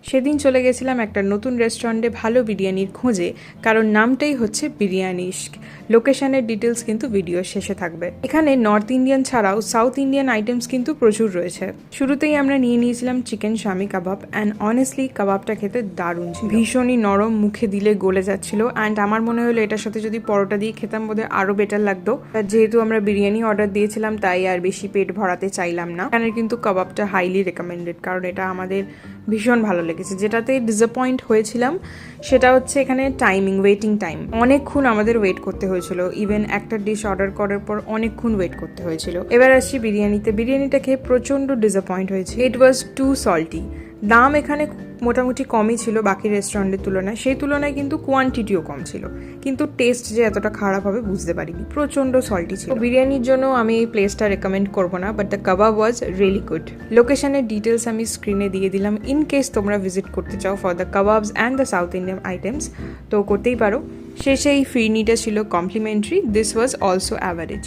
সেদিন চলে গেছিলাম একটা নতুন রেস্টুরেন্টে ভালো বিরিয়ানির খোঁজে, কারণ নামটাই হচ্ছে বিরিয়ানি ইশক। লোকেশনের ডিটেলস কিন্তু ভিডিওর শেষে থাকবে। এখানে নর্থ ইন্ডিয়ান ছাড়াও সাউথ ইন্ডিয়ান আইটেমস কিন্তু প্রচুর রয়েছে। শুরুতেই আমরা নিয়ে নিয়েছিলাম chicken shami kebab, and honestly কাবাবটা খেতে দারুণ ছিল, ভীষণই নরম, মুখে দিলে গলে যাচ্ছিল। অ্যান্ড আমার মনে হলো এটার সাথে যদি পরোটা দিয়ে খেতাম বোধহয় আরও বেটার লাগতো। যেহেতু আমরা বিরিয়ানি অর্ডার দিয়েছিলাম তাই আর বেশি পেট ভরাতে চাইলাম না। এখানে কিন্তু কাবাবটা হাইলি রেকমেন্ডেড, কারণ এটা আমাদের ভীষণ ভালো লেগেছে। যেটাতে ডিসঅ্যাপয়েন্ট হয়েছিলাম সেটা হচ্ছে এখানে ওয়েটিং টাইম। অনেকক্ষণ আমাদের ওয়েট করতে হয়েছিল, ইভেন একটা ডিশ অর্ডার করার পর অনেকক্ষণ ওয়েট করতে হয়েছিল। এবার আসছি বিরিয়ানিতে। বিরিয়ানিটা খেয়ে প্রচণ্ড ডিসঅ্যাপয়েন্ট হয়েছে। ইট ওয়াজ টু সল্টি। দাম এখানে মোটামুটি কমই ছিল বাকি রেস্টুরেন্টের তুলনায়, সেই তুলনায় কিন্তু কোয়ান্টিটিও কম ছিল, কিন্তু টেস্ট যে এতটা খারাপ হবে বুঝতে পারিনি, প্রচণ্ড সল্টি ছিল। বিরিয়ানির জন্য আমি এই প্লেসটা রেকমেন্ড করবো না, but the kebab was really good. লোকেশনের ডিটেলস আমি স্ক্রিনে দিয়ে দিলাম, ইন কেস তোমরা ভিজিট করতে চাও for the kebabs and the South Indian items, তো করতেই পারো। শেষে এই ফিরনিটা ছিল complimentary. This was also average.